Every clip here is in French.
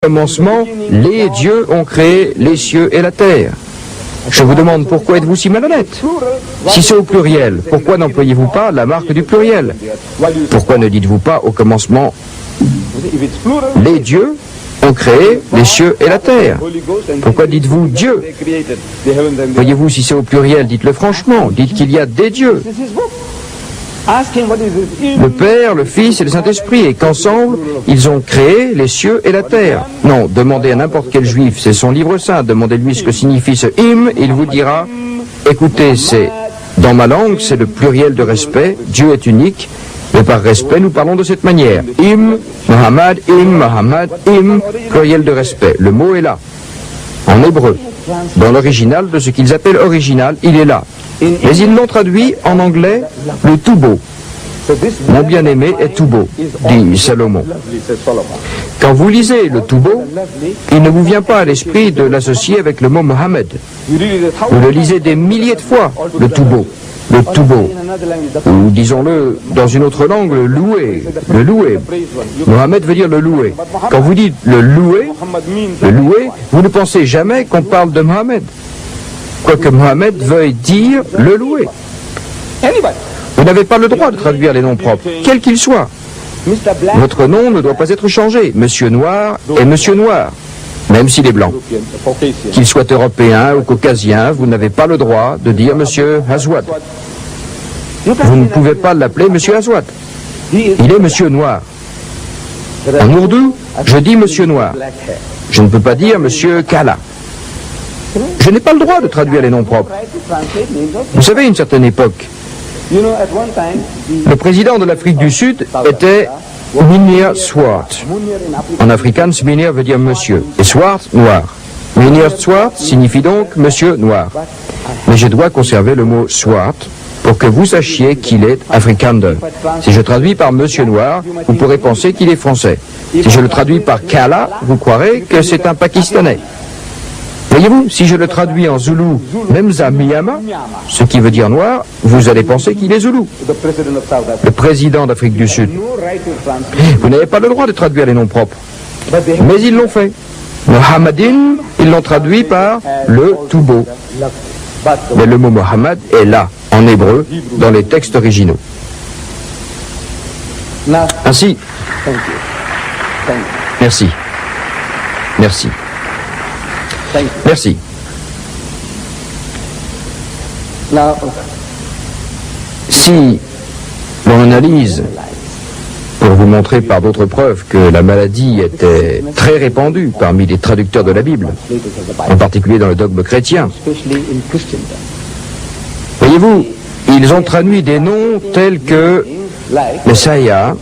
commencement, les dieux ont créé les cieux et la terre. Je vous demande pourquoi êtes-vous si malhonnête? Si c'est au pluriel, pourquoi n'employez-vous pas la marque du pluriel? Pourquoi ne dites-vous pas au commencement, les dieux ont créé les cieux et la terre? Pourquoi dites-vous Dieu? Voyez-vous, si c'est au pluriel, dites-le franchement, dites qu'il y a des dieux. Le Père, le Fils et le Saint-Esprit, et qu'ensemble, ils ont créé les cieux et la terre. Non, demandez à n'importe quel juif, c'est son livre saint, demandez-lui ce que signifie ce hymne, il vous dira, écoutez, c'est, dans ma langue, c'est le pluriel de respect, Dieu est unique, mais par respect, nous parlons de cette manière. Hymne, Muhammad, hymne, pluriel de respect. Le mot est là, en hébreu. Dans l'original de ce qu'ils appellent original, il est là. Mais ils l'ont traduit en anglais, le tout beau. Mon bien-aimé est tout beau, dit Salomon. Quand vous lisez le tout beau, il ne vous vient pas à l'esprit de l'associer avec le mot Mohammed. Vous le lisez des milliers de fois, le tout beau. Le tout beau, ou disons-le dans une autre langue, le loué, le loué. Mohammed veut dire le loué. Quand vous dites le loué, vous ne pensez jamais qu'on parle de Mohammed. Quoique Mohammed veuille dire le loué. Vous n'avez pas le droit de traduire les noms propres, quels qu'ils soient. Votre nom ne doit pas être changé. Monsieur Noir est Monsieur Noir, même s'il est blanc. Qu'il soit européen ou caucasien, vous n'avez pas le droit de dire Monsieur Aswad. Vous ne pouvez pas l'appeler Monsieur Aswad. Il est Monsieur Noir. En ourdou, je dis Monsieur Noir. Je ne peux pas dire Monsieur Kala. Je n'ai pas le droit de traduire les noms propres. Vous savez, à une certaine époque, le président de l'Afrique du Sud était Munir Swart. En afrikaans, Munir veut dire monsieur, et Swart, noir. Munir Swart signifie donc monsieur noir. Mais je dois conserver le mot Swart pour que vous sachiez qu'il est Afrikaner. Si je traduis par monsieur noir, vous pourrez penser qu'il est français. Si je le traduis par Kala, vous croirez que c'est un Pakistanais. Voyez-vous, si je le traduis en zoulou, Memza Miyama, ce qui veut dire noir, vous allez penser qu'il est zoulou. Le président d'Afrique du Sud. Vous n'avez pas le droit de traduire les noms propres. Mais ils l'ont fait. Mohammadin, ils l'ont traduit par le tout beau. Mais le mot Mohammed est là, en hébreu, dans les textes originaux. Ainsi, merci. Merci. Merci. Si l'on analyse, pour vous montrer par d'autres preuves que la maladie était très répandue parmi les traducteurs de la Bible, en particulier dans le dogme chrétien, voyez-vous, ils ont traduit des noms tels que Messiah,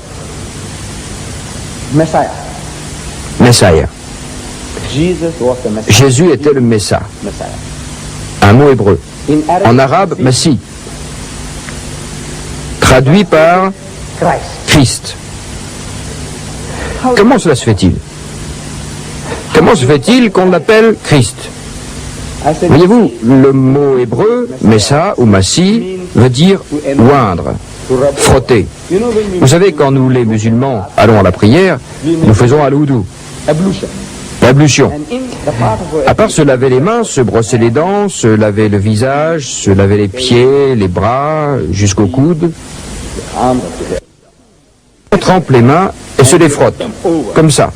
Jésus était le Messa, un mot hébreu. En arabe, Messie, traduit par Christ. Comment cela se fait-il? Comment se fait-il qu'on l'appelle Christ? Voyez-vous, le mot hébreu, Messa ou Massi, veut dire oindre, frotter. Vous savez, quand nous, les musulmans, allons à la prière, nous faisons al-wudu. L'ablution. À part se laver les mains, se brosser les dents, se laver le visage, se laver les pieds, les bras, jusqu'au coude, on trempe les mains et se les frotte, comme ça.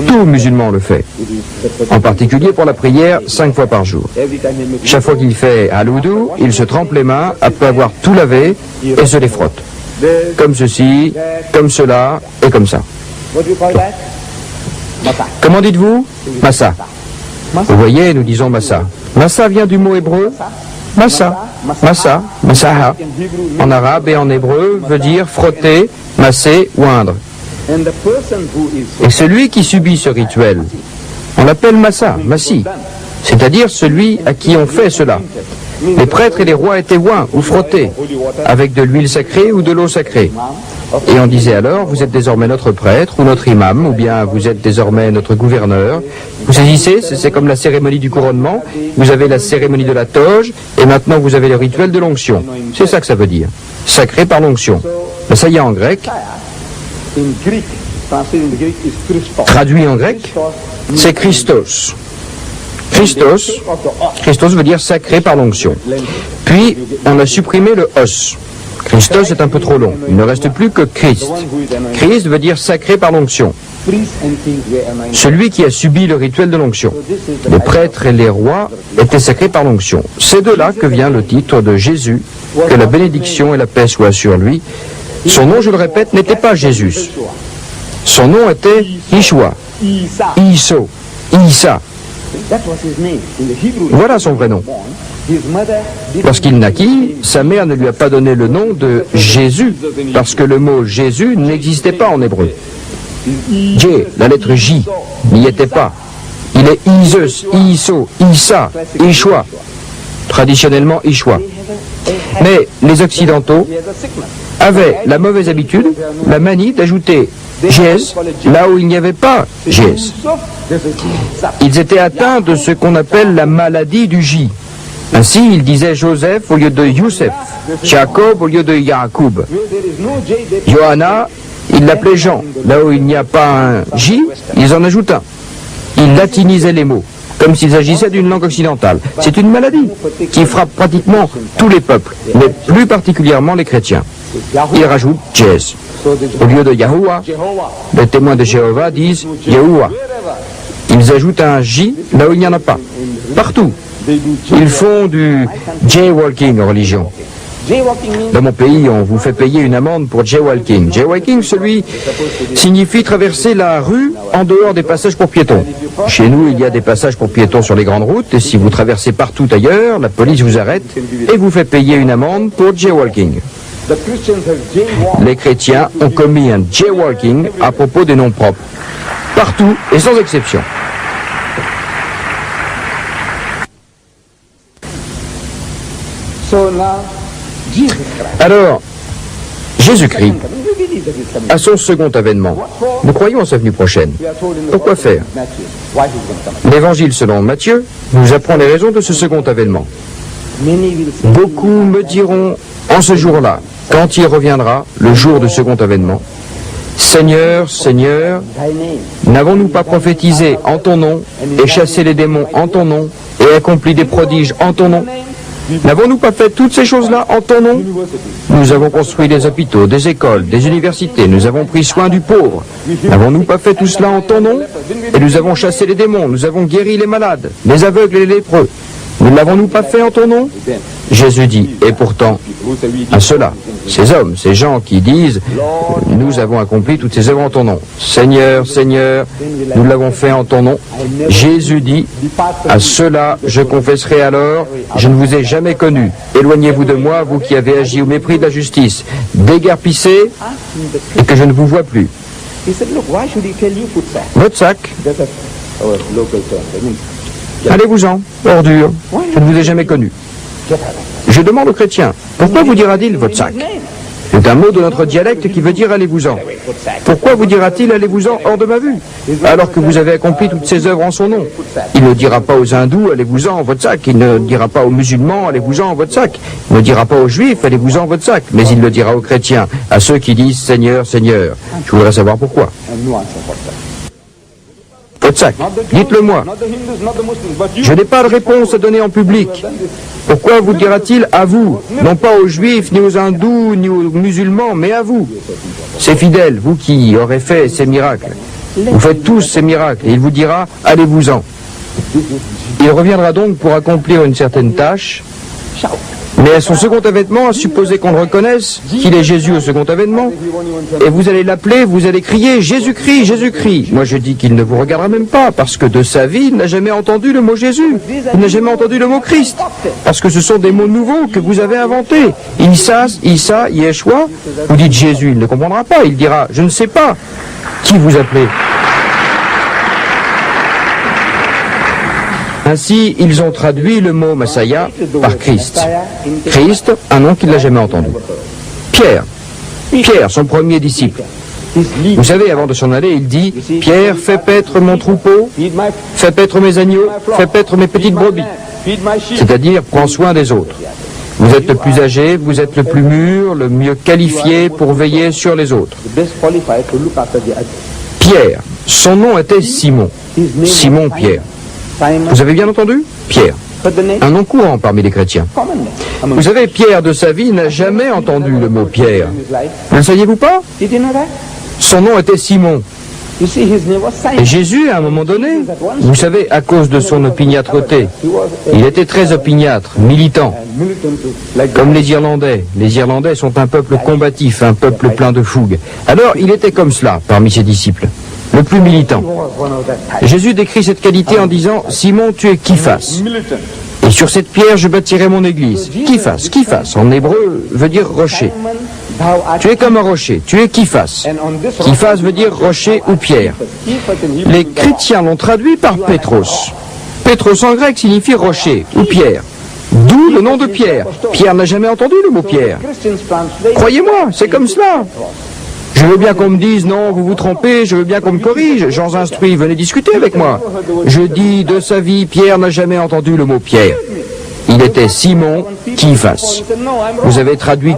Tout musulman le fait, en particulier pour la prière 5 fois par jour. Chaque fois qu'il fait al-wudu, il se trempe les mains après avoir tout lavé et se les frotte. Comme ceci, comme cela et comme ça. Comment dites-vous? Massa. Vous voyez, nous disons Massa. Massa vient du mot hébreu Massa. Massa, Massaha. En arabe et en hébreu veut dire frotter, masser, oindre. Et celui qui subit ce rituel, on l'appelle Massa, Massi, c'est-à-dire celui à qui on fait cela. Les prêtres et les rois étaient oints ou frottés, avec de l'huile sacrée ou de l'eau sacrée. Et on disait alors, vous êtes désormais notre prêtre ou notre imam, ou bien vous êtes désormais notre gouverneur. Vous saisissez, c'est comme la cérémonie du couronnement, vous avez la cérémonie de la toge, et maintenant vous avez le rituel de l'onction. C'est ça que ça veut dire, sacré par l'onction. Mais ça y est en grec, Traduit en grec, c'est Christos. Christos veut dire sacré par l'onction. Puis, on a supprimé le os. Christos est un peu trop long. Il ne reste plus que Christ. Christ veut dire sacré par l'onction. Celui qui a subi le rituel de l'onction. Les prêtres et les rois étaient sacrés par l'onction. C'est de là que vient le titre de Jésus, que la bénédiction et la paix soient sur lui. Son nom, je le répète, n'était pas Jésus. Son nom était Yeshua, Iso, Isa. Voilà son vrai nom. Lorsqu'il naquit, sa mère ne lui a pas donné le nom de Jésus, parce que le mot Jésus n'existait pas en hébreu. J, la lettre J, n'y était pas. Il est Isus, Iso, Isa, Yeshua. Traditionnellement Yeshua. Mais les Occidentaux avaient la mauvaise habitude, la manie d'ajouter Jez là où il n'y avait pas Jez. Ils étaient atteints de ce qu'on appelle la maladie du J. Ainsi, ils disaient Joseph au lieu de Youssef, Jacob au lieu de Yacoub. Johanna, ils l'appelaient Jean. Là où il n'y a pas un J, ils en ajoutent un. Ils latinisaient les mots, comme s'il s'agissait d'une langue occidentale. C'est une maladie qui frappe pratiquement tous les peuples, mais plus particulièrement les chrétiens. Ils rajoutent Jez. Au lieu de Yahuwah, les témoins de Jéhovah disent Yahuwah. Ils ajoutent un J là où il n'y en a pas. Partout. Ils font du jaywalking en religion. Dans mon pays, on vous fait payer une amende pour jaywalking. Jaywalking, signifie traverser la rue en dehors des passages pour piétons. Chez nous, il y a des passages pour piétons sur les grandes routes, et si vous traversez partout ailleurs, la police vous arrête et vous fait payer une amende pour jaywalking. Les chrétiens ont commis un jaywalking à propos des noms propres. Partout et sans exception. Alors, Jésus-Christ, à son second avènement, nous croyons à sa venue prochaine. Pourquoi faire? L'évangile selon Matthieu nous apprend les raisons de ce second avènement. Beaucoup me diront en ce jour-là, quand il reviendra, le jour du second avènement, Seigneur, Seigneur, n'avons-nous pas prophétisé en ton nom, et chassé les démons en ton nom, et accompli des prodiges en ton nom? N'avons-nous pas fait toutes ces choses-là en ton nom? Nous avons construit des hôpitaux, des écoles, des universités, nous avons pris soin du pauvre. N'avons-nous pas fait tout cela en ton nom? Et nous avons chassé les démons, nous avons guéri les malades, les aveugles et les lépreux. Ne l'avons-nous pas fait en ton nom? Jésus dit, et pourtant, à ceux-là, ces hommes, ces gens qui disent, nous avons accompli toutes ces œuvres en ton nom. Seigneur, Seigneur, nous l'avons fait en ton nom. Jésus dit, à ceux-là, je confesserai alors, je ne vous ai jamais connu. Éloignez-vous de moi, vous qui avez agi au mépris de la justice. Déguerpissez et que je ne vous vois plus. Votre sac. Allez-vous-en, ordure, je ne vous ai jamais connu. Je demande aux chrétiens, pourquoi vous dira-t-il votre sac? C'est un mot de notre dialecte qui veut dire allez-vous-en. Pourquoi vous dira-t-il allez-vous-en hors de ma vue, alors que vous avez accompli toutes ces œuvres en son nom? Il ne dira pas aux hindous allez-vous-en votre sac, il ne dira pas aux musulmans allez-vous-en votre sac, il ne dira pas aux juifs allez-vous-en votre sac, mais il le dira aux chrétiens, à ceux qui disent Seigneur, Seigneur. Je voudrais savoir pourquoi. Votre sac, dites-le moi. Je n'ai pas de réponse à donner en public. Pourquoi vous dira-t-il à vous, non pas aux juifs, ni aux hindous, ni aux musulmans, mais à vous? Ces fidèles, vous qui aurez fait ces miracles, vous faites tous ces miracles, et il vous dira, allez-vous-en. Il reviendra donc pour accomplir une certaine tâche, mais à son second avènement, à supposer qu'on le reconnaisse, qu'il est Jésus au second avènement, et vous allez l'appeler, vous allez crier Jésus-Christ, Jésus-Christ. Moi je dis qu'il ne vous regardera même pas, parce que de sa vie, il n'a jamais entendu le mot Jésus, il n'a jamais entendu le mot Christ, parce que ce sont des mots nouveaux que vous avez inventés. Isa, Yeshua, vous dites Jésus, il ne comprendra pas, il dira, je ne sais pas qui vous appelez. Ainsi, ils ont traduit le mot Messiah par Christ. Christ, un nom qu'il n'a jamais entendu. Pierre, son premier disciple. Vous savez, avant de s'en aller, il dit, Pierre, fais paître mon troupeau, fais paître mes agneaux, fais paître mes petites brebis. C'est-à-dire, prends soin des autres. Vous êtes le plus âgé, vous êtes le plus mûr, le mieux qualifié pour veiller sur les autres. Pierre. Son nom était Simon. Simon Pierre. Vous avez bien entendu? Pierre. Un nom courant parmi les chrétiens. Vous savez, Pierre de sa vie n'a jamais entendu le mot Pierre. Ne le saviez-vous pas? Son nom était Simon. Et Jésus, à un moment donné, vous savez, à cause de son opiniâtreté, il était très opiniâtre, militant, comme les Irlandais. Les Irlandais sont un peuple combatif, un peuple plein de fougue. Alors, il était comme cela parmi ses disciples, le plus militant. Jésus décrit cette qualité en disant, Simon, tu es Képhas. Et sur cette pierre, je bâtirai mon église. Képhas, Képhas, en hébreu, veut dire rocher. Tu es comme un rocher, tu es Képhas. Képhas veut dire rocher ou pierre. Les chrétiens l'ont traduit par Pétros. Pétros en grec signifie rocher ou pierre. D'où le nom de Pierre. Pierre n'a jamais entendu le mot Pierre. Croyez-moi, c'est comme cela. Je veux bien qu'on me dise, non, vous vous trompez, je veux bien qu'on me corrige. J'en instruis, venez discuter avec moi. Je dis, de sa vie, Pierre n'a jamais entendu le mot Pierre. Il était Simon Képhas. Vous avez traduit